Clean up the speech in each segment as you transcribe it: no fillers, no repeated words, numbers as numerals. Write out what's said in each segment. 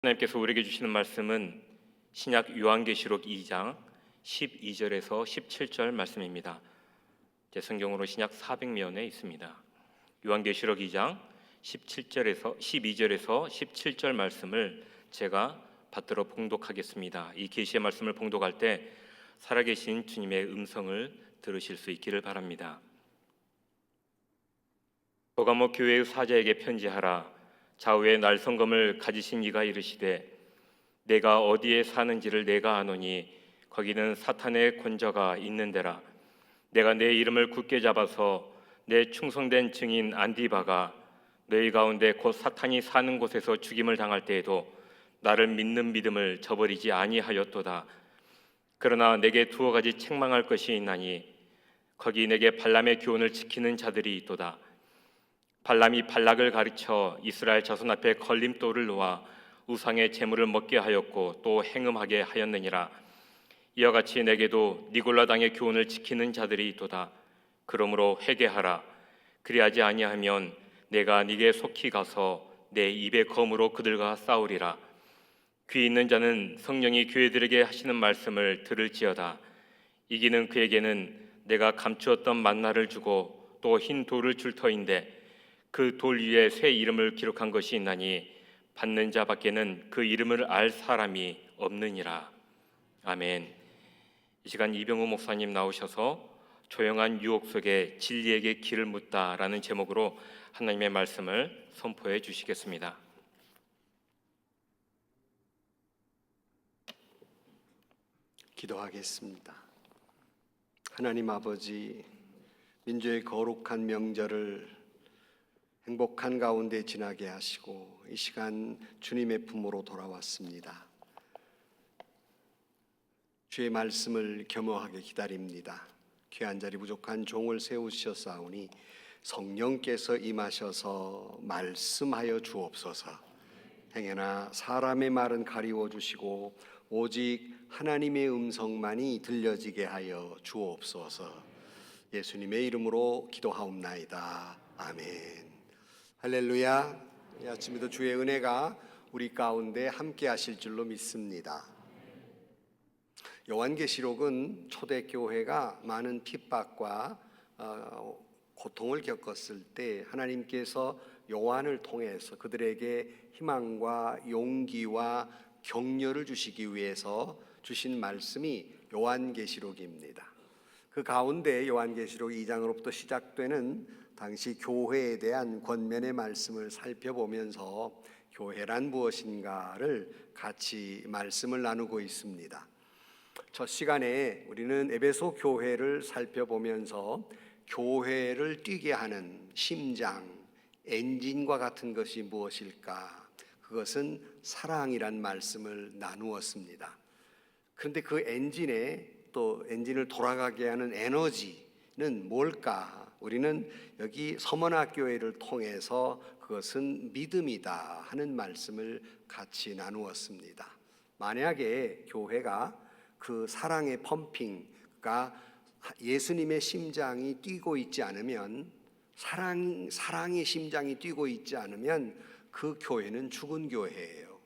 하나님께서 우리에게 주시는 말씀은 신약 요한계시록 2장 12절에서 17절 말씀입니다. 제 성경으로 신약 400면에 있습니다. 요한계시록 2장 12절에서 17절 말씀을 제가 받들어 봉독하겠습니다. 이 계시의 말씀을 봉독할 때 살아계신 주님의 음성을 들으실 수 있기를 바랍니다. 버가모 교회의 사자에게 편지하라. 좌우에 날성검을 가지신 이가 이르시되 내가 어디에 사는지를 내가 아노니 거기는 사탄의 권저가 있는 데라. 내가 내 이름을 굳게 잡아서 내 충성된 증인 안디바가 너희 가운데 곧 사탄이 사는 곳에서 죽임을 당할 때에도 나를 믿는 믿음을 저버리지 아니하였도다. 그러나 내게 두어 가지 책망할 것이 있나니 거기 내게 발람의 교훈을 지키는 자들이 있도다. 발람이 발락을 가르쳐 이스라엘 자손 앞에 걸림돌을 놓아 우상의 제물을 먹게 하였고 또 행음하게 하였느니라. 이와 같이 내게도 니골라 당의 교훈을 지키는 자들이 있도다. 그러므로 회개하라. 그리하지 아니하면 내가 네게 속히 가서 내 입의 검으로 그들과 싸우리라. 귀 있는 자는 성령이 교회들에게 하시는 말씀을 들을지어다. 이기는 그에게는 내가 감추었던 만나를 주고 또 흰 돌을 줄 터인데 그 돌 위에 새 이름을 기록한 것이 있나니 받는 자밖에는 그 이름을 알 사람이 없느니라. 아멘. 이 시간 이병우 목사님 나오셔서 조용한 유혹 속에 진리에게 길을 묻다라는 제목으로 하나님의 말씀을 선포해 주시겠습니다. 기도하겠습니다. 하나님 아버지, 민주의 거룩한 명절을 행복한 가운데 지나게 하시고 이 시간 주님의 품으로 돌아왔습니다. 주의 말씀을 겸허하게 기다립니다. 귀한 자리 부족한 종을 세우셨사오니 성령께서 임하셔서 말씀하여 주옵소서. 행여나 사람의 말은 가리워 주시고 오직 하나님의 음성만이 들려지게 하여 주옵소서. 예수님의 이름으로 기도하옵나이다. 아멘. 할렐루야. 이 아침에도 주의 은혜가 우리 가운데 함께 하실 줄로 믿습니다. 요한계시록은 초대교회가 많은 핍박과 고통을 겪었을 때 하나님께서 요한을 통해서 그들에게 희망과 용기와 격려를 주시기 위해서 주신 말씀이 요한계시록입니다. 그 가운데 요한계시록 2장으로부터 시작되는 당시 교회에 대한 권면의 말씀을 살펴보면서 교회란 무엇인가를 같이 말씀을 나누고 있습니다. 첫 시간에 우리는 에베소 교회를 살펴보면서 교회를 뛰게 하는 심장, 엔진과 같은 것이 무엇일까? 그것은 사랑이란 말씀을 나누었습니다. 그런데 그 엔진에 또 엔진을 돌아가게 하는 에너지는 뭘까? 우리는 여기 서문학교회를 통해서 그것은 믿음이다 하는 말씀을 같이 나누었습니다. 만약에 교회가 그 사랑의 펌핑과 예수님의 심장이 뛰고 있지 않으면, 사랑의 심장이 뛰고 있지 않으면 그 교회는 죽은 교회예요.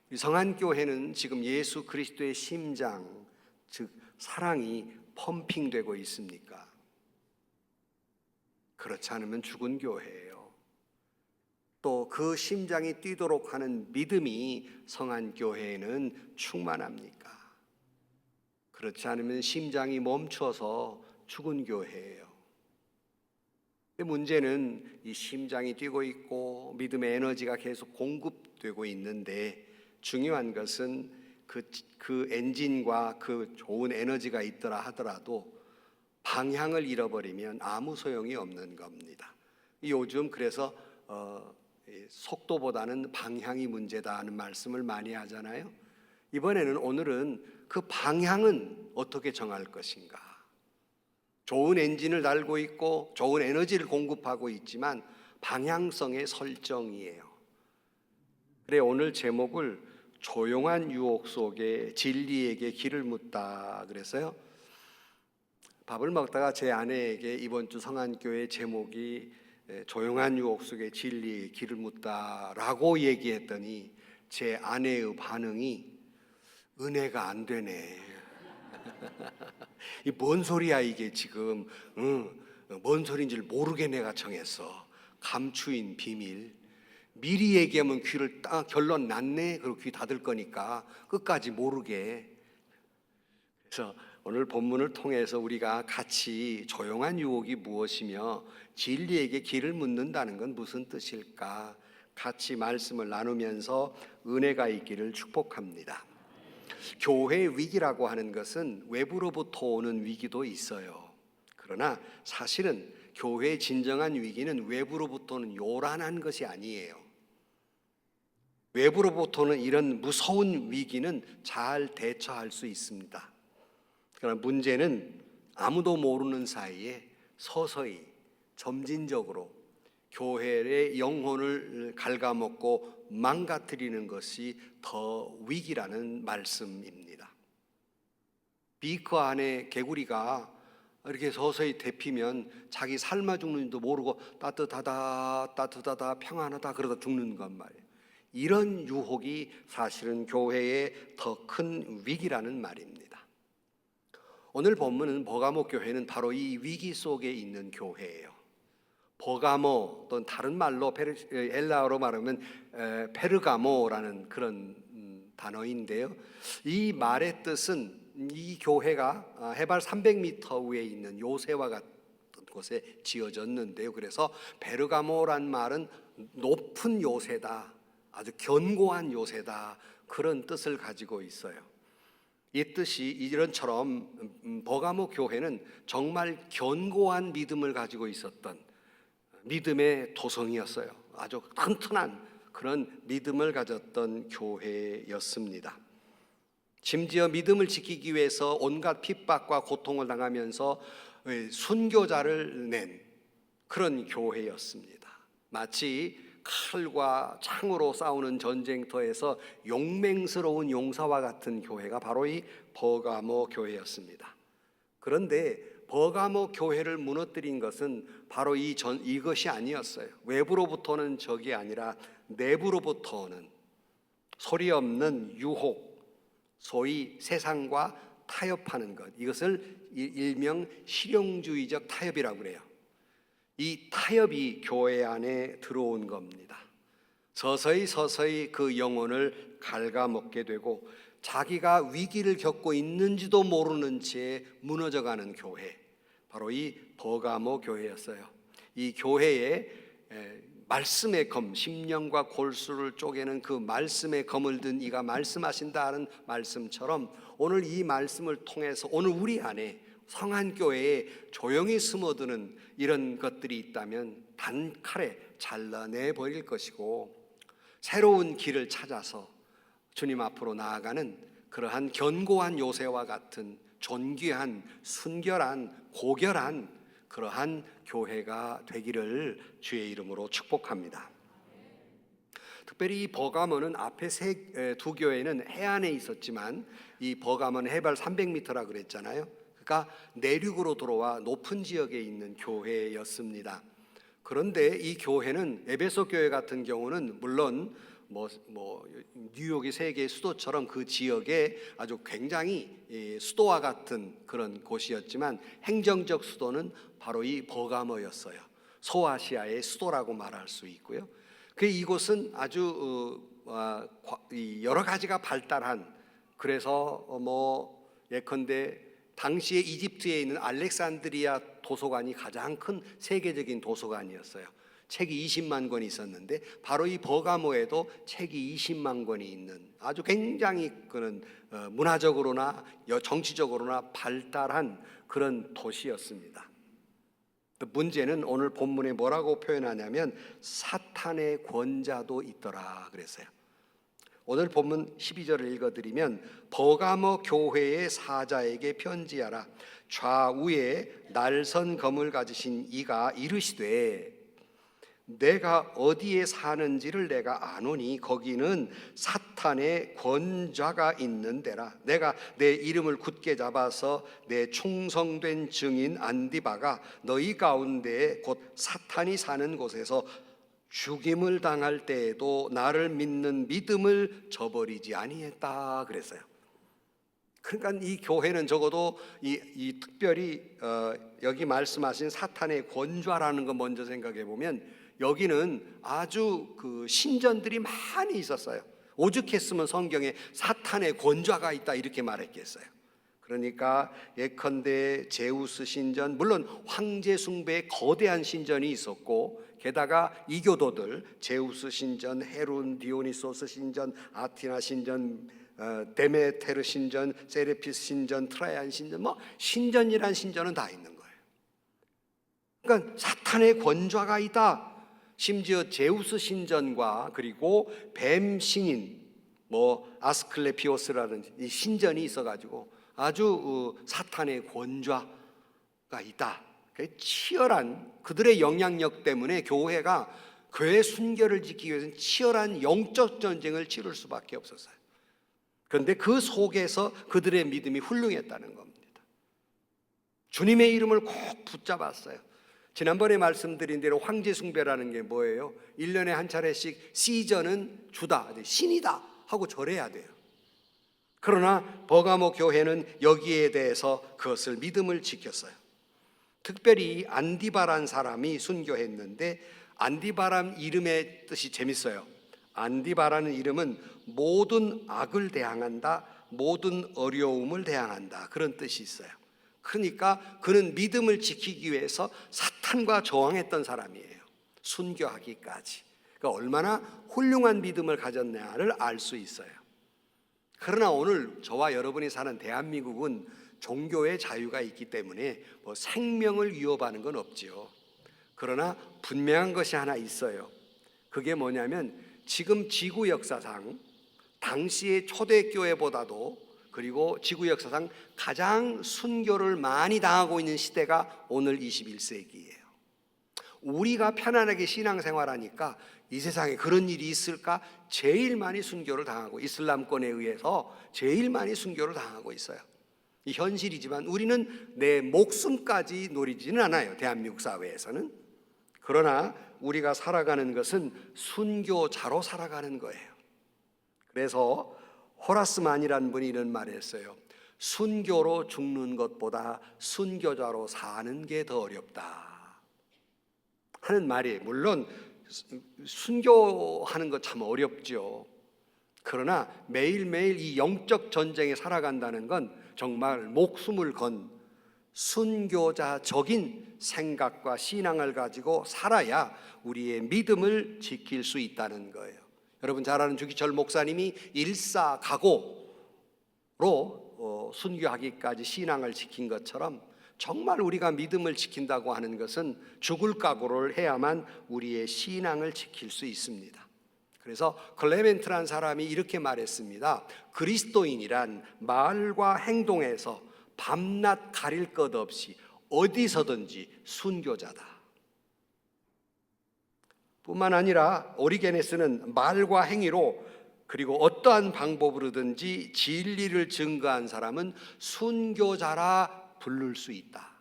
우리 성안교회는 지금 예수 그리스도의 심장, 즉 사랑이 펌핑되고 있습니까? 그렇지 않으면 죽은 교회예요. 또 그 심장이 뛰도록 하는 믿음이 성안교회에는 충만합니까? 그렇지 않으면 심장이 멈춰서 죽은 교회예요. 문제는 이 심장이 뛰고 있고 믿음의 에너지가 계속 공급되고 있는데 중요한 것은 그 엔진과 그 좋은 에너지가 있더라 하더라도 방향을 잃어버리면 아무 소용이 없는 겁니다. 요즘 그래서 속도보다는 방향이 문제다 하는 말씀을 많이 하잖아요. 오늘은 그 방향은 어떻게 정할 것인가? 좋은 엔진을 달고 있고 좋은 에너지를 공급하고 있지만 방향성의 설정이에요. 그래, 오늘 제목을 조용한 유혹 속에 진리에게 길을 묻다 그래서요. 밥을 먹다가 제 아내에게 이번 주 성안교회 제목이 조용한 유혹 속에 진리의 길을 묻다라고 얘기했더니 제 아내의 반응이 은혜가 안 되네. 이 뭔 소리야 이게 지금? 뭔 소리인지를 모르게 내가 정했어. 감추인 비밀. 미리 얘기하면 귀를 딱 결론 났네. 그리고 귀 닫을 거니까 끝까지 모르게. 그래서 오늘 본문을 통해서 우리가 같이 조용한 유혹이 무엇이며 진리에게 길을 묻는다는 건 무슨 뜻일까? 같이 말씀을 나누면서 은혜가 있기를 축복합니다. 교회 위기라고 하는 것은 외부로부터 오는 위기도 있어요. 그러나 사실은 교회의 진정한 위기는 외부로부터는 요란한 것이 아니에요. 외부로부터는 이런 무서운 위기는 잘 대처할 수 있습니다. 그러나 문제는 아무도 모르는 사이에 서서히 점진적으로 교회의 영혼을 갉아먹고 망가뜨리는 것이 더 위기라는 말씀입니다. 비커 안에 개구리가 이렇게 서서히 데피면 자기 삶아 죽는 줄도 모르고 따뜻하다 평안하다 그러다 죽는 것 말이에요. 이런 유혹이 사실은 교회의 더 큰 위기라는 말입니다. 오늘 본문은 버가모 교회는 바로 이 위기 속에 있는 교회예요. 버가모 또는 다른 말로 헬라어로 말하면 페르가모라는 그런 단어인데요. 이 말의 뜻은 이 교회가 해발 300m 위에 있는 요새와 같은 곳에 지어졌는데요. 그래서 베르가모란 말은 높은 요새다, 아주 견고한 요새다, 그런 뜻을 가지고 있어요. 이 뜻이 이런처럼 버가모 교회는 정말 견고한 믿음을 가지고 있었던 믿음의 도성이었어요. 아주 튼튼한 그런 믿음을 가졌던 교회였습니다. 심지어 믿음을 지키기 위해서 온갖 핍박과 고통을 당하면서 순교자를 낸 그런 교회였습니다. 마치 칼과 창으로 싸우는 전쟁터에서 용맹스러운 용사와 같은 교회가 바로 이 버가모 교회였습니다. 그런데 버가모 교회를 무너뜨린 것은 바로 이것이 아니었어요. 외부로부터는 적이 아니라 내부로부터 오는 소리 없는 유혹, 소위 세상과 타협하는 것, 이것을 일명 실용주의적 타협이라고 그래요. 이 타협이 교회 안에 들어온 겁니다. 서서히 그 영혼을 갉아먹게 되고 자기가 위기를 겪고 있는지도 모르는 채 무너져가는 교회, 바로 이 버가모 교회였어요. 이 교회에 말씀의 검, 심령과 골수를 쪼개는 그 말씀의 검을 든 이가 말씀하신다는 말씀처럼 오늘 이 말씀을 통해서 오늘 우리 안에 성안교회에 조용히 스며드는 이런 것들이 있다면 단칼에 잘라내 버릴 것이고 새로운 길을 찾아서 주님 앞으로 나아가는 그러한 견고한 요새와 같은 존귀한 순결한 고결한 그러한 교회가 되기를 주의 이름으로 축복합니다. 특별히 이 버가모는 앞에 두 교회는 해안에 있었지만 이 버가모는 해발 300m라 그랬잖아요. 그러니까 내륙으로 들어와 높은 지역에 있는 교회였습니다. 그런데 이 교회는 에베소 교회 같은 경우는 물론 뉴욕이 세계 수도처럼 그 지역에 아주 굉장히 수도와 같은 그런 곳이었지만 행정적 수도는 바로 이 버가모였어요. 소아시아의 수도라고 말할 수 있고요. 그 이곳은 아주 여러 가지가 발달한, 그래서 예컨대 당시에 이집트에 있는 알렉산드리아 도서관이 가장 큰 세계적인 도서관이었어요. 책이 20만 권이 있었는데 바로 이 버가모에도 책이 20만 권이 있는 아주 굉장히 그런 문화적으로나 정치적으로나 발달한 그런 도시였습니다. 문제는 오늘 본문에 뭐라고 표현하냐면 사탄의 권자도 있더라 그랬어요. 오늘 본문 12절을 읽어드리면 버가모 교회의 사자에게 편지하라. 좌우에 날선 검을 가지신 이가 이르시되, 내가 어디에 사는지를 내가 아노니 거기는 사탄의 권좌가 있는 데라. 내가 내 이름을 굳게 잡아서 내 충성된 증인 안디바가 너희 가운데에 곧 사탄이 사는 곳에서 죽임을 당할 때에도 나를 믿는 믿음을 저버리지 아니했다 그랬어요. 그러니까 이 교회는 적어도 이 특별히 여기 말씀하신 사탄의 권좌라는 거 먼저 생각해 보면 여기는 아주 그 신전들이 많이 있었어요. 오죽했으면 성경에 사탄의 권좌가 있다 이렇게 말했겠어요. 그러니까 예컨대 제우스 신전, 물론 황제 숭배의 거대한 신전이 있었고, 게다가 이교도들 제우스 신전, 헤론, 디오니소스 신전, 아티나 신전, 데메테르 신전, 세레피스 신전, 트라이안 신전, 뭐 신전이란 신전은 다 있는 거예요. 그러니까 사탄의 권좌가 있다. 심지어 제우스 신전과 그리고 뱀 신인 뭐 아스클레피오스라는 이 신전이 있어가지고 아주 사탄의 권좌가 있다. 치열한 그들의 영향력 때문에 교회가 교회 순결을 지키기 위해서는 치열한 영적 전쟁을 치를 수밖에 없었어요. 그런데 그 속에서 그들의 믿음이 훌륭했다는 겁니다. 주님의 이름을 꼭 붙잡았어요. 지난번에 말씀드린 대로 황제 숭배라는 게 뭐예요? 1년에 한 차례씩 시전은 주다, 신이다 하고 절해야 돼요. 그러나 버가모 교회는 여기에 대해서 그것을 믿음을 지켰어요. 특별히 안디바란 사람이 순교했는데 안디바란 이름의 뜻이 재밌어요. 안디바라는 이름은 모든 악을 대항한다, 모든 어려움을 대항한다, 그런 뜻이 있어요. 그러니까 그는 믿음을 지키기 위해서 사탄과 저항했던 사람이에요. 순교하기까지. 그러니까 얼마나 훌륭한 믿음을 가졌냐를 알 수 있어요. 그러나 오늘 저와 여러분이 사는 대한민국은 종교의 자유가 있기 때문에 뭐 생명을 위협하는 건 없지요. 그러나 분명한 것이 하나 있어요. 그게 뭐냐면 지금 지구 역사상 당시의 초대교회보다도 그리고 지구 역사상 가장 순교를 많이 당하고 있는 시대가 오늘 21세기예요. 우리가 편안하게 신앙생활하니까 이 세상에 그런 일이 있을까? 제일 많이 순교를 당하고 이슬람권에 의해서 제일 많이 순교를 당하고 있어요. 이 현실이지만 우리는 내 목숨까지 노리지는 않아요. 대한민국 사회에서는. 그러나 우리가 살아가는 것은 순교자로 살아가는 거예요. 그래서 호라스만이라는 분이 이런 말을 했어요. 순교로 죽는 것보다 순교자로 사는 게 더 어렵다 하는 말이에요. 물론 순교하는 거 참 어렵죠. 그러나 매일매일 이 영적 전쟁에 살아간다는 건 정말 목숨을 건 순교자적인 생각과 신앙을 가지고 살아야 우리의 믿음을 지킬 수 있다는 거예요. 여러분 잘 아는 주기철 목사님이 일사각오로 순교하기까지 신앙을 지킨 것처럼 정말 우리가 믿음을 지킨다고 하는 것은 죽을 각오를 해야만 우리의 신앙을 지킬 수 있습니다. 그래서 클레멘트라는 사람이 이렇게 말했습니다. 그리스도인이란 말과 행동에서 밤낮 가릴 것 없이 어디서든지 순교자다. 뿐만 아니라 오리게네스는 말과 행위로 그리고 어떠한 방법으로든지 진리를 증거한 사람은 순교자라 부를 수 있다.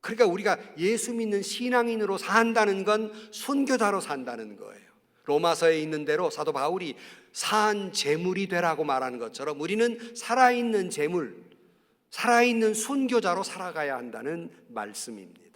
그러니까 우리가 예수 믿는 신앙인으로 산다는 건 순교자로 산다는 거예요. 로마서에 있는 대로 사도 바울이 산 제물이 되라고 말하는 것처럼 우리는 살아있는 제물, 살아있는 순교자로 살아가야 한다는 말씀입니다.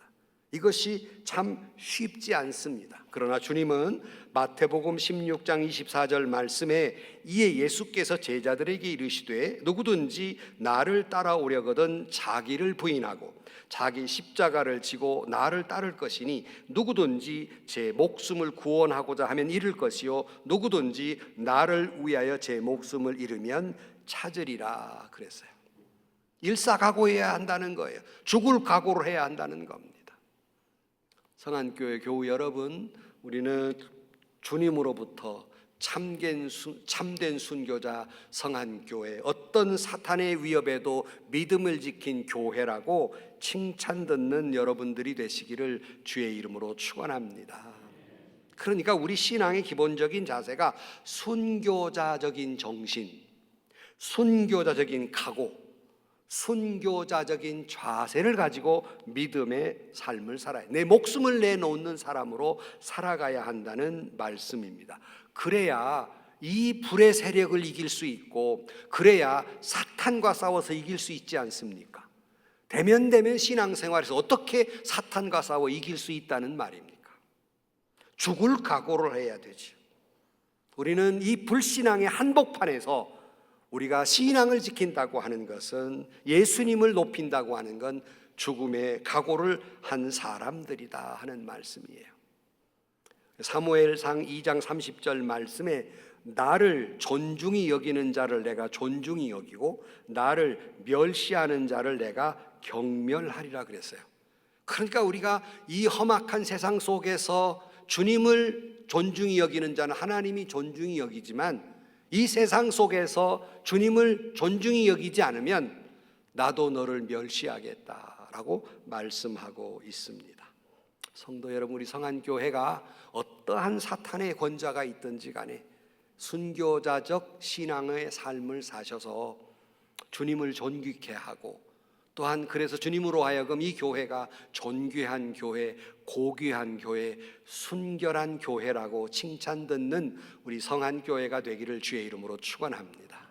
이것이 참 쉽지 않습니다. 그러나 주님은 마태복음 16장 24절 말씀에 이에 예수께서 제자들에게 이르시되 누구든지 나를 따라오려거든 자기를 부인하고 자기 십자가를 지고 나를 따를 것이니 누구든지 제 목숨을 구원하고자 하면 잃을 것이요 누구든지 나를 위하여 제 목숨을 잃으면 찾으리라 그랬어요. 일사각오해야 한다는 거예요. 죽을 각오를 해야 한다는 겁니다. 성안교회 교우 여러분, 우리는 주님으로부터 참된 순교자 성안교회, 어떤 사탄의 위협에도 믿음을 지킨 교회라고 칭찬 듣는 여러분들이 되시기를 주의 이름으로 축원합니다. 그러니까 우리 신앙의 기본적인 자세가 순교자적인 정신, 순교자적인 각오, 순교자적인 자세를 가지고 믿음의 삶을 살아야, 내 목숨을 내놓는 사람으로 살아가야 한다는 말씀입니다. 그래야 이 불의 세력을 이길 수 있고, 그래야 사탄과 싸워서 이길 수 있지 않습니까? 대면대면 신앙생활에서 어떻게 사탄과 싸워 이길 수 있다는 말입니까? 죽을 각오를 해야 되죠. 우리는 이 불신앙의 한복판에서 우리가 신앙을 지킨다고 하는 것은, 예수님을 높인다고 하는 건 죽음의 각오를 한 사람들이다 하는 말씀이에요. 사무엘상 2장 30절 말씀에 나를 존중히 여기는 자를 내가 존중히 여기고 나를 멸시하는 자를 내가 경멸하리라 그랬어요. 그러니까 우리가 이 험악한 세상 속에서 주님을 존중히 여기는 자는 하나님이 존중히 여기지만, 이 세상 속에서 주님을 존중히 여기지 않으면 나도 너를 멸시하겠다라고 말씀하고 있습니다. 성도 여러분, 우리 성안교회가 어떠한 사탄의 권좌가 있든지 간에 순교자적 신앙의 삶을 사셔서 주님을 존귀케 하고, 또한 그래서 주님으로 하여금 이 교회가 존귀한 교회, 고귀한 교회, 순결한 교회라고 칭찬 듣는 우리 성안교회가 되기를 주의 이름으로 축원합니다.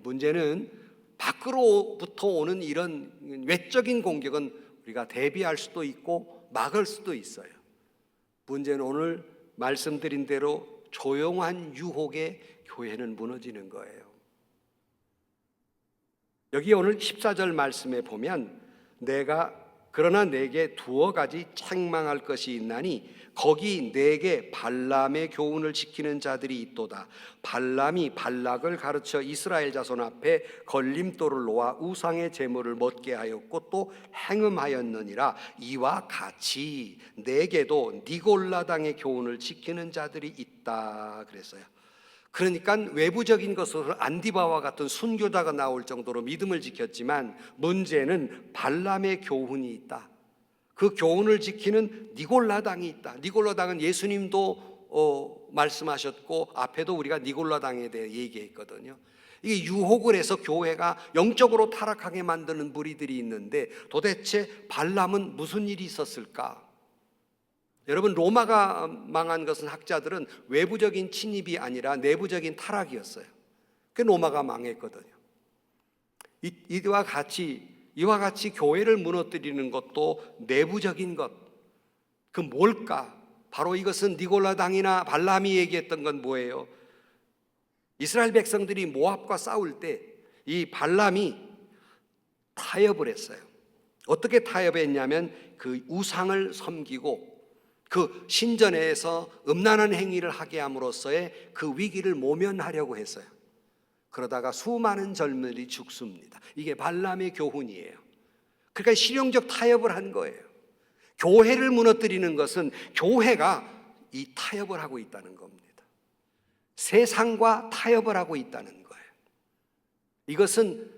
문제는 밖으로부터 오는 이런 외적인 공격은 우리가 대비할 수도 있고 막을 수도 있어요. 문제는 오늘 말씀드린 대로 조용한 유혹에 교회는 무너지는 거예요. 여기 오늘 14절 말씀에 보면 그러나 내게 두어 가지 책망할 것이 있나니 거기 내게 발람의 교훈을 지키는 자들이 있도다. 발람이 발락을 가르쳐 이스라엘 자손 앞에 걸림돌을 놓아 우상의 제물을 먹게 하였고 또 행음하였느니라. 이와 같이 내게도 니골라당의 교훈을 지키는 자들이 있다 그랬어요. 그러니까 외부적인 것으로 안디바와 같은 순교자가 나올 정도로 믿음을 지켰지만, 문제는 발람의 교훈이 있다. 그 교훈을 지키는 니골라당이 있다. 니골라당은 예수님도 말씀하셨고 앞에도 우리가 니골라당에 대해 얘기했거든요. 이게 유혹을 해서 교회가 영적으로 타락하게 만드는 무리들이 있는데, 도대체 발람은 무슨 일이 있었을까? 여러분, 로마가 망한 것은 학자들은 외부적인 침입이 아니라 내부적인 타락이었어요. 그 로마가 망했거든요. 이와 같이 교회를 무너뜨리는 것도 내부적인 것, 그 뭘까? 바로 이것은 니골라당이나 발람이 얘기했던 건 뭐예요? 이스라엘 백성들이 모압과 싸울 때 이 발람이 타협을 했어요. 어떻게 타협했냐면 그 우상을 섬기고 그 신전에서 음란한 행위를 하게 함으로써의 그 위기를 모면하려고 했어요. 그러다가 수많은 젊은이들이 죽습니다. 이게 발람의 교훈이에요. 그러니까 실용적 타협을 한 거예요. 교회를 무너뜨리는 것은 교회가 이 타협을 하고 있다는 겁니다. 세상과 타협을 하고 있다는 거예요. 이것은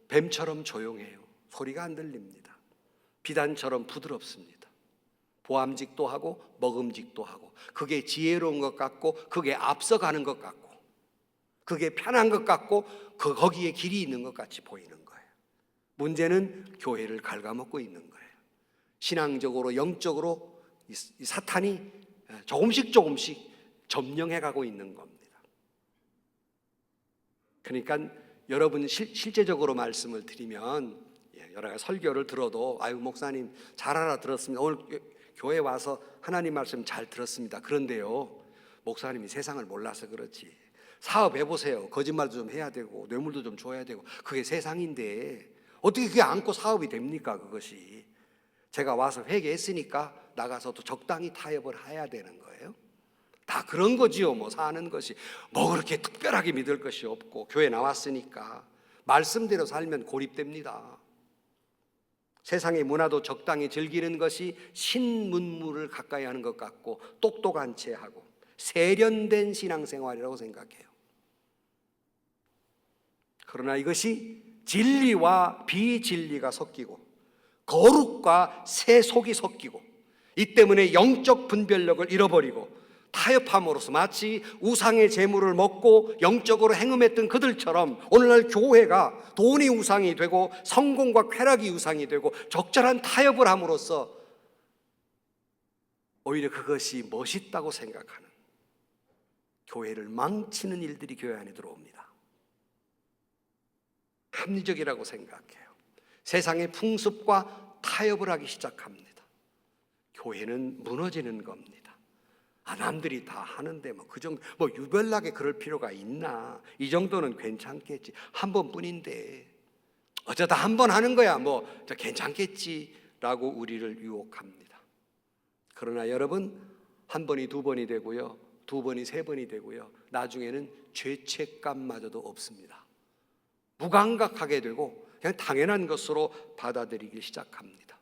뱀처럼 조용해요. 소리가 안 들립니다. 비단처럼 부드럽습니다. 보암직도 하고 먹음직도 하고, 그게 지혜로운 것 같고, 그게 앞서가는 것 같고, 그게 편한 것 같고, 거기에 길이 있는 것 같이 보이는 거예요. 문제는 교회를 갉아먹고 있는 거예요. 신앙적으로, 영적으로 이 사탄이 조금씩 점령해 가고 있는 겁니다. 그러니까 여러분, 실제적으로 말씀을 드리면, 여러 가지 설교를 들어도 아유 목사님 잘 알아들었습니다. 오늘 교회 와서 하나님 말씀 잘 들었습니다. 그런데요, 목사님이 세상을 몰라서 그렇지. 사업해보세요. 거짓말도 좀 해야 되고 뇌물도 좀 줘야 되고, 그게 세상인데 어떻게 그게 안고 사업이 됩니까? 그것이. 제가 와서 회개했으니까 나가서도 적당히 타협을 해야 되는 거예요. 다 그런 거지요. 뭐 사는 것이 뭐 그렇게 특별하게 믿을 것이 없고, 교회 나왔으니까 말씀대로 살면 고립됩니다. 세상의 문화도 적당히 즐기는 것이 신문물을 가까이 하는 것 같고, 똑똑한 채 하고 세련된 신앙생활이라고 생각해요. 그러나 이것이 진리와 비진리가 섞이고 거룩과 세속이 섞이고, 이 때문에 영적 분별력을 잃어버리고 타협함으로써 마치 우상의 재물을 먹고 영적으로 행음했던 그들처럼 오늘날 교회가 돈이 우상이 되고 성공과 쾌락이 우상이 되고 적절한 타협을 함으로써 오히려 그것이 멋있다고 생각하는 교회를 망치는 일들이 교회 안에 들어옵니다. 합리적이라고 생각해요. 세상의 풍습과 타협을 하기 시작합니다. 교회는 무너지는 겁니다. 남들이 다 하는데 그 정도 유별나게 그럴 필요가 있나? 이 정도는 괜찮겠지. 한 번뿐인데 어쩌다 한 번 하는 거야. 괜찮겠지라고 우리를 유혹합니다. 그러나 여러분, 한 번이 두 번이 되고요, 두 번이 세 번이 되고요, 나중에는 죄책감마저도 없습니다. 무감각하게 되고 그냥 당연한 것으로 받아들이기 시작합니다.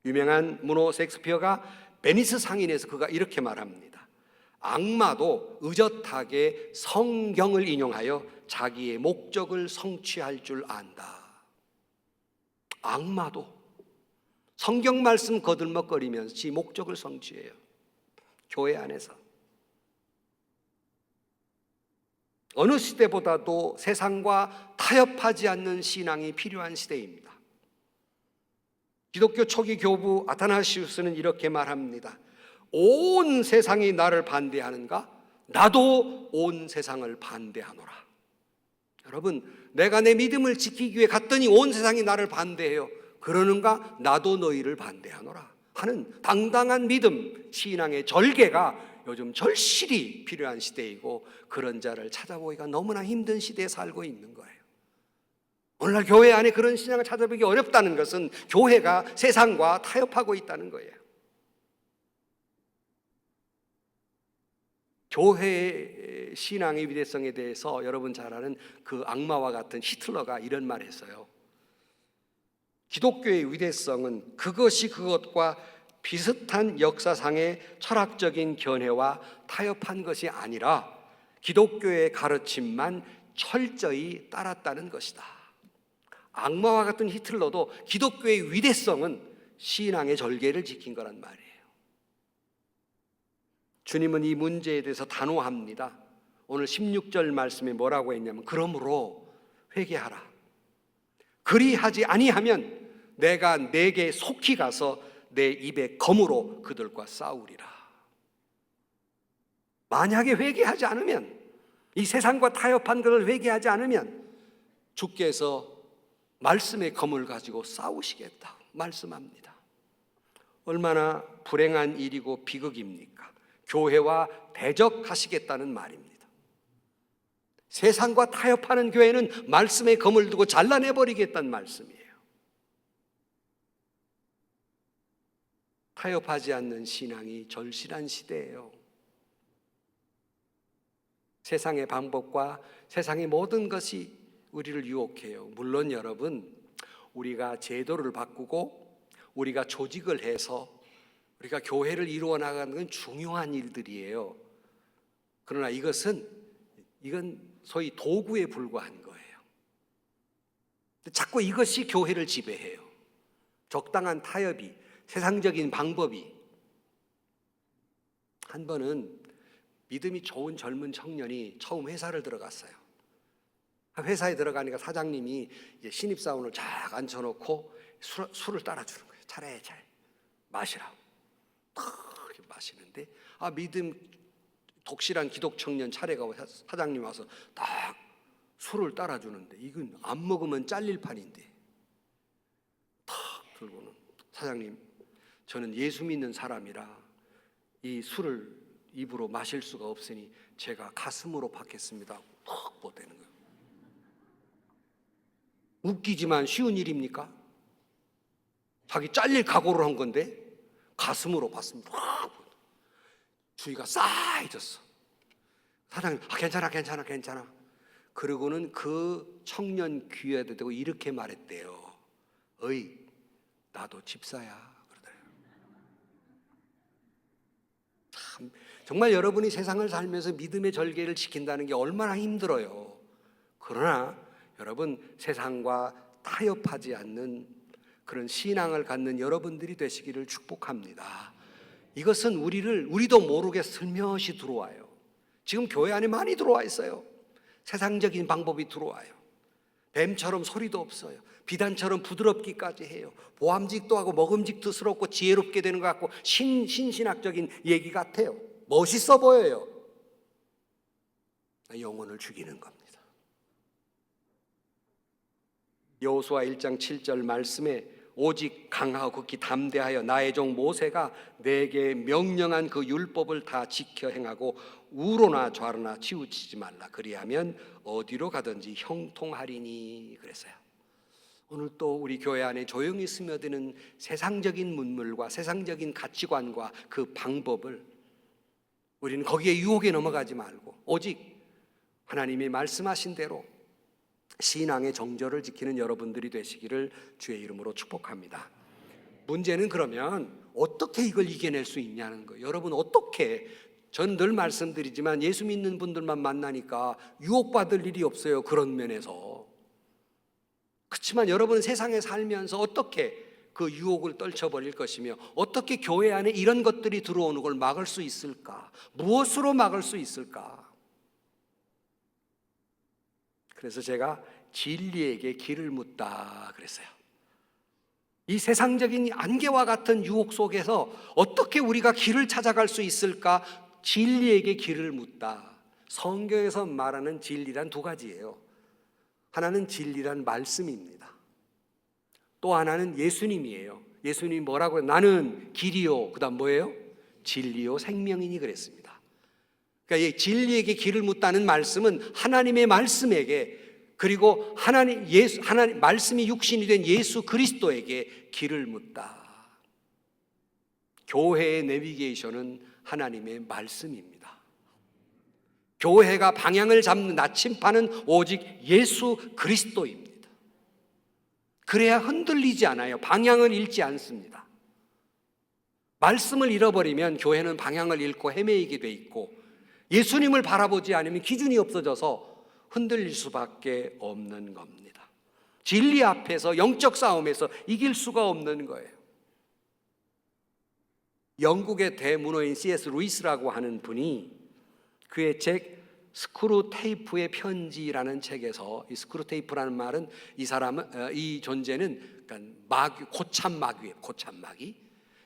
유명한 문호 셰익스피어가 베니스 상인에서 그가 이렇게 말합니다. 악마도 의젓하게 성경을 인용하여 자기의 목적을 성취할 줄 안다. 악마도 성경 말씀 거들먹거리면서 지 목적을 성취해요. 교회 안에서 어느 시대보다도 세상과 타협하지 않는 신앙이 필요한 시대입니다. 기독교 초기 교부 아타나시우스는 이렇게 말합니다. 온 세상이 나를 반대하는가? 나도 온 세상을 반대하노라. 여러분, 내가 내 믿음을 지키기 위해 갔더니 온 세상이 나를 반대해요. 그러는가? 나도 너희를 반대하노라 하는 당당한 믿음, 신앙의 절개가 요즘 절실히 필요한 시대이고, 그런 자를 찾아보기가 너무나 힘든 시대에 살고 있는 거예요. 오늘날 교회 안에 그런 신앙을 찾아보기 어렵다는 것은 교회가 세상과 타협하고 있다는 거예요. 교회의 신앙의 위대성에 대해서 여러분 잘 아는 그 악마와 같은 히틀러가 이런 말을 했어요. 기독교의 위대성은 그것이 그것과 비슷한 역사상의 철학적인 견해와 타협한 것이 아니라 기독교의 가르침만 철저히 따랐다는 것이다. 악마와 같은 히틀러도 기독교의 위대성은 신앙의 절개를 지킨 거란 말이에요. 주님은 이 문제에 대해서 단호합니다. 오늘 16절 말씀에 뭐라고 했냐면, 그러므로 회개하라. 그리하지 아니하면 내가 내게 속히 가서 내 입의 검으로 그들과 싸우리라. 만약에 회개하지 않으면, 이 세상과 타협한 것을 회개하지 않으면 주께서 말씀의 검을 가지고 싸우시겠다 말씀합니다. 얼마나 불행한 일이고 비극입니까? 교회와 대적하시겠다는 말입니다. 세상과 타협하는 교회는 말씀의 검을 두고 잘라내버리겠다는 말씀이에요. 타협하지 않는 신앙이 절실한 시대예요. 세상의 방법과 세상의 모든 것이 우리를 유혹해요. 물론 여러분, 우리가 제도를 바꾸고 우리가 조직을 해서 우리가 교회를 이루어 나가는 건 중요한 일들이에요. 그러나 이건 소위 도구에 불과한 거예요. 자꾸 이것이 교회를 지배해요. 적당한 타협이, 세상적인 방법이. 한 번은 믿음이 좋은 젊은 청년이 처음 회사를 들어갔어요. 회사에 들어가니까 사장님이 이제 신입사원을 쫙 앉혀놓고 술을 따라주는 거예요. 차례차례 마시라고. 이렇게 마시는데, 믿음 독실한 기독 청년 차례가 사장님 와서 딱 술을 따라주는데, 이건 안 먹으면 잘릴 판인데, 탁 들고는, 사장님, 저는 예수 믿는 사람이라 이 술을 입으로 마실 수가 없으니 제가 가슴으로 받겠습니다. 탁 보대는 거예요. 웃기지만 쉬운 일입니까? 자기 잘릴 각오를 한 건데 가슴으로 받습니다. 주의가 싸해졌어. 사장님, 괜찮아. 그러고는 그 청년 귀에다 대고 이렇게 말했대요. 어이, 나도 집사야. 그러더래요. 참, 정말 여러분이 세상을 살면서 믿음의 절개를 지킨다는 게 얼마나 힘들어요. 그러나 여러분, 세상과 타협하지 않는 그런 신앙을 갖는 여러분들이 되시기를 축복합니다. 이것은 우리도 모르게 슬며시 들어와요. 지금 교회 안에 많이 들어와 있어요. 세상적인 방법이 들어와요. 뱀처럼 소리도 없어요. 비단처럼 부드럽기까지 해요. 보암직도 하고 먹음직스럽고 지혜롭게 되는 것 같고 신신학적인 얘기 같아요. 멋있어 보여요. 영혼을 죽이는 겁니다. 여호수아 1장 7절 말씀에 오직 강하고 극히 담대하여 나의 종 모세가 내게 명령한 그 율법을 다 지켜 행하고 우로나 좌로나 치우치지 말라. 그리하면 어디로 가든지 형통하리니 그랬어요. 오늘 또 우리 교회 안에 조용히 스며드는 세상적인 문물과 세상적인 가치관과 그 방법을 우리는 거기에 유혹에 넘어가지 말고 오직 하나님이 말씀하신 대로 신앙의 정절을 지키는 여러분들이 되시기를 주의 이름으로 축복합니다. 문제는 그러면 어떻게 이걸 이겨낼 수 있냐는 거예요. 여러분 어떻게, 전 늘 말씀드리지만 예수 믿는 분들만 만나니까 유혹받을 일이 없어요. 그런 면에서. 그렇지만 여러분은 세상에 살면서 어떻게 그 유혹을 떨쳐버릴 것이며 어떻게 교회 안에 이런 것들이 들어오는 걸 막을 수 있을까? 무엇으로 막을 수 있을까? 그래서 제가 진리에게 길을 묻다 그랬어요. 이 세상적인 안개와 같은 유혹 속에서 어떻게 우리가 길을 찾아갈 수 있을까? 진리에게 길을 묻다. 성경에서 말하는 진리란 두 가지예요. 하나는 진리란 말씀입니다. 또 하나는 예수님이에요. 예수님이 뭐라고 해요? 나는 길이요, 그 다음 뭐예요? 진리요 생명이니 그랬습니다. 그러니까 이 진리에게 길을 묻다는 말씀은 하나님의 말씀에게, 그리고 하나님 말씀이 육신이 된 예수 그리스도에게 길을 묻다. 교회의 내비게이션은 하나님의 말씀입니다. 교회가 방향을 잡는 나침판은 오직 예수 그리스도입니다. 그래야 흔들리지 않아요. 방향을 잃지 않습니다. 말씀을 잃어버리면 교회는 방향을 잃고 헤매이게 돼 있고, 예수님을 바라보지 않으면 기준이 없어져서 흔들릴 수밖에 없는 겁니다. 진리 앞에서 영적 싸움에서 이길 수가 없는 거예요. 영국의 대문호인 C.S. 루이스라고 하는 분이 그의 책 스크루테이프의 편지라는 책에서, 이 스크루테이프라는 말은 이 존재는 그러니까 고참 마귀예요. 고참 마귀.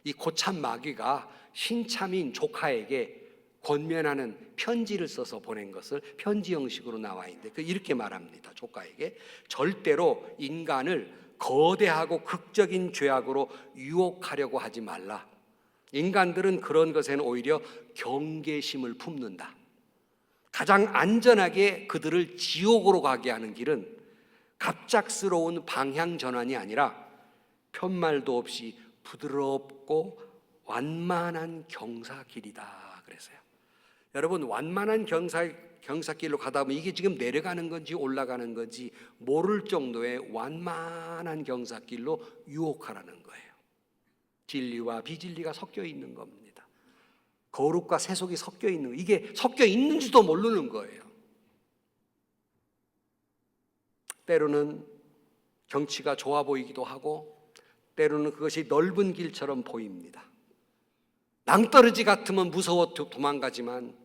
이 고참 마귀가 신참인 조카에게 권면하는 편지를 써서 보낸 것을 편지 형식으로 나와 있는데 이렇게 말합니다. 조카에게 절대로 인간을 거대하고 극적인 죄악으로 유혹하려고 하지 말라. 인간들은 그런 것에는 오히려 경계심을 품는다. 가장 안전하게 그들을 지옥으로 가게 하는 길은 갑작스러운 방향 전환이 아니라 편말도 없이 부드럽고 완만한 경사길이다 그랬어요. 여러분, 완만한 경사길로 가다 보면 이게 지금 내려가는 건지 올라가는 건지 모를 정도의 완만한 경사길로 유혹하라는 거예요. 진리와 비진리가 섞여 있는 겁니다. 거룩과 세속이 섞여 있는 거. 이게 섞여 있는지도 모르는 거예요. 때로는 경치가 좋아 보이기도 하고 때로는 그것이 넓은 길처럼 보입니다. 낭떠러지 같으면 무서워 도망가지만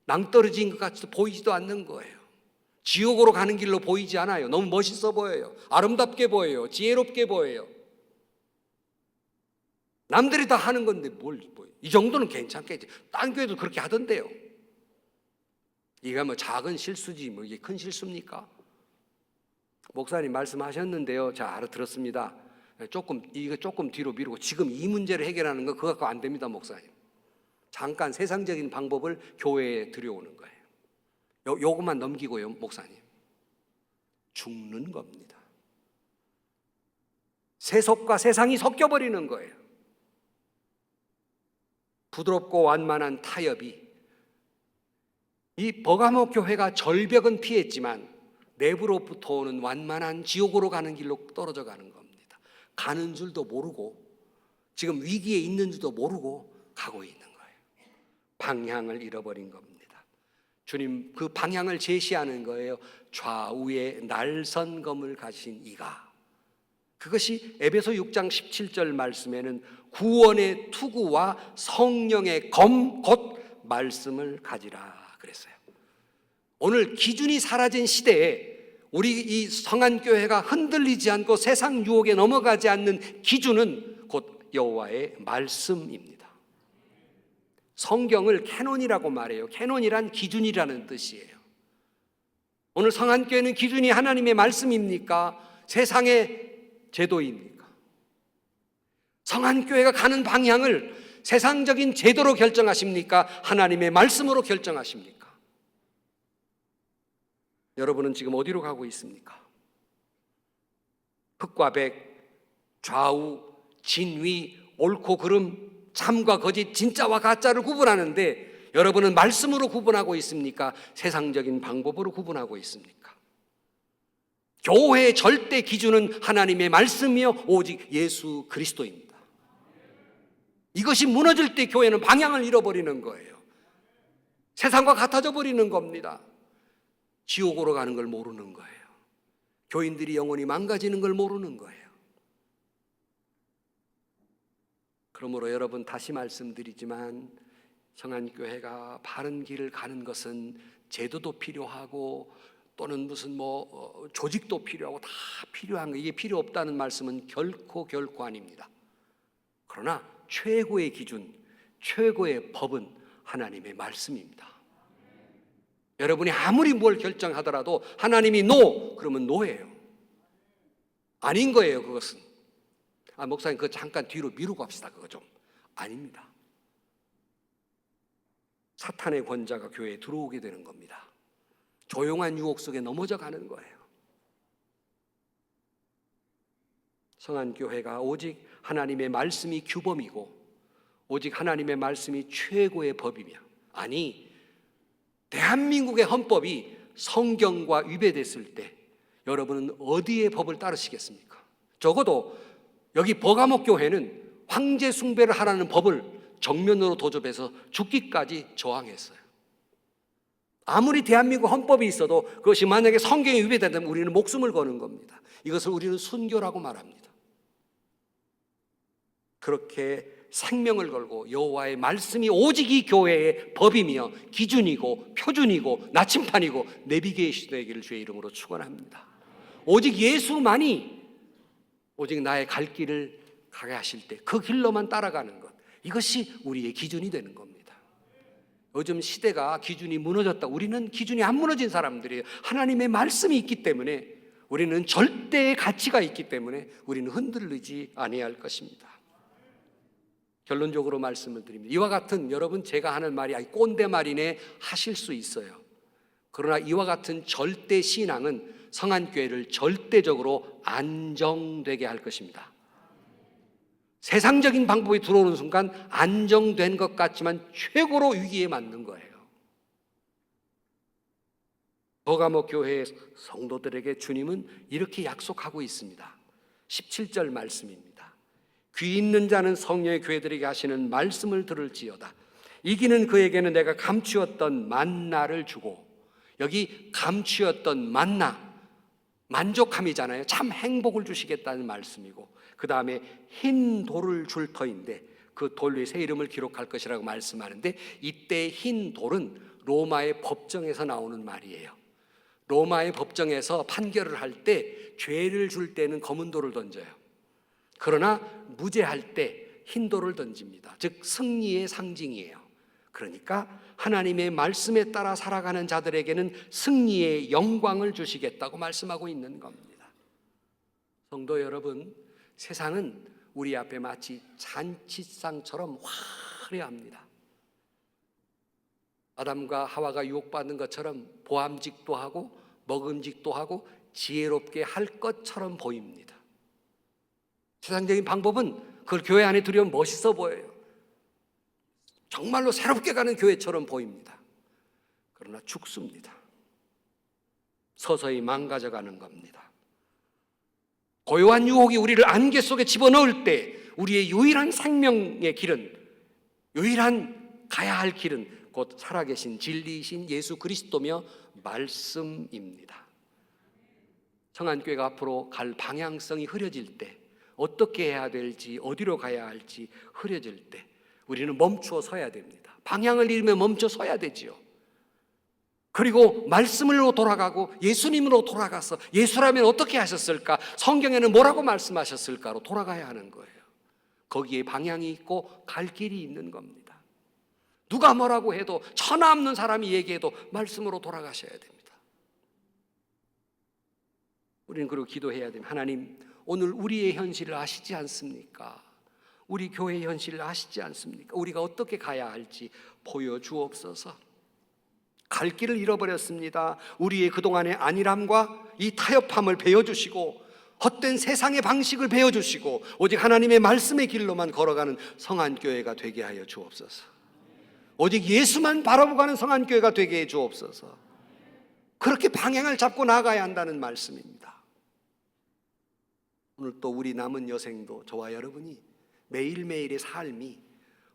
낭떠러지인 것 같이 보이지도 않는 거예요. 지옥으로 가는 길로 보이지 않아요. 너무 멋있어 보여요. 아름답게 보여요. 지혜롭게 보여요. 남들이 다 하는 건데 이 정도는 괜찮겠지. 딴 교회도 그렇게 하던데요. 이게 뭐 작은 실수지 뭐 이게 큰 실수입니까? 목사님 말씀하셨는데요. 자, 알아들었습니다. 이거 조금 뒤로 미루고 지금 이 문제를 해결하는 거 그거 갖고 안 됩니다, 목사님. 잠깐 세상적인 방법을 교회에 들여오는 거예요. 요것만 넘기고요, 목사님. 죽는 겁니다. 세속과 세상이 섞여버리는 거예요. 부드럽고 완만한 타협이, 이 버가모 교회가 절벽은 피했지만 내부로부터 오는 완만한 지옥으로 가는 길로 떨어져 가는 겁니다. 가는 줄도 모르고 지금 위기에 있는 줄도 모르고 가고 있는 거예요. 방향을 잃어버린 겁니다. 주님 그 방향을 제시하는 거예요. 좌우에 날선검을 가진 이가 그것이 에베소 6장 17절 말씀에는 구원의 투구와 성령의 검 곧 말씀을 가지라 그랬어요. 오늘 기준이 사라진 시대에 우리 이 성안교회가 흔들리지 않고 세상 유혹에 넘어가지 않는 기준은 곧 여호와의 말씀입니다. 성경을 캐논이라고 말해요. 캐논이란 기준이라는 뜻이에요. 오늘 성안교회는 기준이 하나님의 말씀입니까? 세상의 제도입니까? 성안교회가 가는 방향을 세상적인 제도로 결정하십니까? 하나님의 말씀으로 결정하십니까? 여러분은 지금 어디로 가고 있습니까? 흑과 백, 좌우, 진위, 옳고 그름, 참과 거짓, 진짜와 가짜를 구분하는데 여러분은 말씀으로 구분하고 있습니까? 세상적인 방법으로 구분하고 있습니까? 교회의 절대 기준은 하나님의 말씀이요 오직 예수 그리스도입니다. 이것이 무너질 때 교회는 방향을 잃어버리는 거예요. 세상과 같아져 버리는 겁니다. 지옥으로 가는 걸 모르는 거예요. 교인들이 영혼이 망가지는 걸 모르는 거예요. 그러므로 여러분 다시 말씀드리지만 성안교회가 바른 길을 가는 것은 제도도 필요하고 또는 무슨 조직도 필요하고 다 필요한 거, 이게 필요 없다는 말씀은 결코 아닙니다. 그러나 최고의 기준, 최고의 법은 하나님의 말씀입니다. 여러분이 아무리 뭘 결정하더라도 하나님이 노 그러면 노예요. 아닌 거예요. 그것은 목사님 그거 잠깐 뒤로 미루고 합시다. 그거 좀 아닙니다. 사탄의 권자가 교회에 들어오게 되는 겁니다. 조용한 유혹 속에 넘어져 가는 거예요. 성안교회가 오직 하나님의 말씀이 규범이고 오직 하나님의 말씀이 최고의 법이며, 아니 대한민국의 헌법이 성경과 위배됐을 때 여러분은 어디의 법을 따르시겠습니까? 적어도 여기 버가목 교회는 황제 숭배를 하라는 법을 정면으로 도접해서 죽기까지 저항했어요. 아무리 대한민국 헌법이 있어도 그것이 만약에 성경에 위배된다면 우리는 목숨을 거는 겁니다. 이것을 우리는 순교라고 말합니다. 그렇게 생명을 걸고 여호와의 말씀이 오직 이 교회의 법이며 기준이고 표준이고 나침판이고 내비게이션이기를 주의 이름으로 축원합니다. 오직 예수만이 오직 나의 갈 길을 가게 하실 때 그 길로만 따라가는 것, 이것이 우리의 기준이 되는 겁니다. 요즘 시대가 기준이 무너졌다. 우리는 기준이 안 무너진 사람들이에요. 하나님의 말씀이 있기 때문에, 우리는 절대의 가치가 있기 때문에 우리는 흔들리지 아니할 것입니다. 결론적으로 말씀을 드립니다. 이와 같은, 여러분 제가 하는 말이 꼰대 말이네 하실 수 있어요. 그러나 이와 같은 절대 신앙은 성안교회를 절대적으로 안정되게 할 것입니다. 세상적인 방법이 들어오는 순간 안정된 것 같지만 최고로 위기에 맞는 거예요. 버가목 교회의 성도들에게 주님은 이렇게 약속하고 있습니다. 17절 말씀입니다. 귀 있는 자는 성령의 교회들에게 하시는 말씀을 들을지어다. 이기는 그에게는 내가 감추었던 만나를 주고, 여기 감추었던 만나, 만족함이잖아요. 참 행복을 주시겠다는 말씀이고, 그 다음에 흰 돌을 줄 터인데 그 돌 위에 새 이름을 기록할 것이라고 말씀하는데, 이때 흰 돌은 로마의 법정에서 나오는 말이에요. 로마의 법정에서 판결을 할 때 죄를 줄 때는 검은 돌을 던져요. 그러나 무죄할 때 흰 돌을 던집니다. 즉 승리의 상징이에요. 그러니까 하나님의 말씀에 따라 살아가는 자들에게는 승리의 영광을 주시겠다고 말씀하고 있는 겁니다. 성도 여러분, 세상은 우리 앞에 마치 잔치상처럼 화려합니다. 아담과 하와가 유혹받는 것처럼 보암직도 하고 먹음직도 하고 지혜롭게 할 것처럼 보입니다. 세상적인 방법은 그걸 교회 안에 들여오면 멋있어 보여요. 정말로 새롭게 가는 교회처럼 보입니다. 그러나 죽습니다. 서서히 망가져가는 겁니다. 고요한 유혹이 우리를 안개 속에 집어넣을 때 우리의 유일한 생명의 길은, 유일한 가야 할 길은 곧 살아계신 진리이신 예수 그리스도며 말씀입니다. 성안교회가 앞으로 갈 방향성이 흐려질 때, 어떻게 해야 될지, 어디로 가야 할지 흐려질 때 우리는 멈추어 서야 됩니다. 방향을 잃으면 멈춰 서야 되지요. 그리고 말씀으로 돌아가고 예수님으로 돌아가서 예수라면 어떻게 하셨을까? 성경에는 뭐라고 말씀하셨을까로 돌아가야 하는 거예요. 거기에 방향이 있고 갈 길이 있는 겁니다. 누가 뭐라고 해도, 천하 없는 사람이 얘기해도 말씀으로 돌아가셔야 됩니다. 우리는 그리고 기도해야 됩니다. 하나님, 오늘 우리의 현실을 아시지 않습니까? 우리 교회의 현실을 아시지 않습니까? 우리가 어떻게 가야 할지 보여주옵소서. 갈 길을 잃어버렸습니다. 우리의 그동안의 안일함과 이 타협함을 베어주시고 헛된 세상의 방식을 베어주시고 오직 하나님의 말씀의 길로만 걸어가는 성안교회가 되게 하여 주옵소서. 오직 예수만 바라보고 가는 성안교회가 되게 해 주옵소서. 그렇게 방향을 잡고 나가야 한다는 말씀입니다. 오늘 또 우리 남은 여생도 저와 여러분이 매일매일의 삶이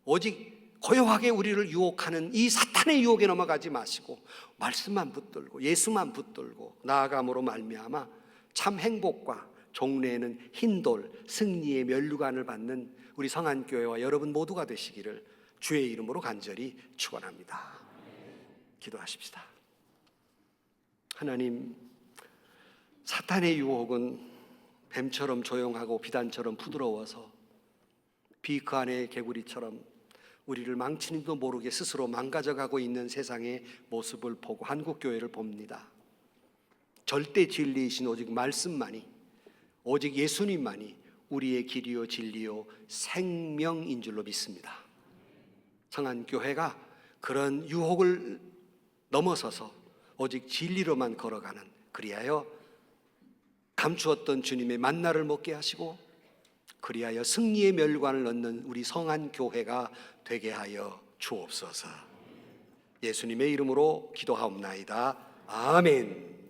오직 고요하게 우리를 유혹하는 이 사탄의 유혹에 넘어가지 마시고 말씀만 붙들고 예수만 붙들고 나아감으로 말미암아 참 행복과 종래에는 흰돌 승리의 면류관을 받는 우리 성안교회와 여러분 모두가 되시기를 주의 이름으로 간절히 축원합니다. 기도하십시다. 하나님, 사탄의 유혹은 뱀처럼 조용하고 비단처럼 부드러워서 비크 안의 개구리처럼 우리를 망치는지도 모르게 스스로 망가져가고 있는 세상의 모습을 보고 한국교회를 봅니다. 절대 진리이신 오직 말씀만이, 오직 예수님만이 우리의 길이요 진리요 생명인 줄로 믿습니다. 성안교회가 그런 유혹을 넘어서서 오직 진리로만 걸어가는, 그리하여 감추었던 주님의 만나를 먹게 하시고 그리하여 승리의 멸관을 얻는 우리 성안교회가 되게 하여 주옵소서. 예수님의 이름으로 기도하옵나이다. 아멘.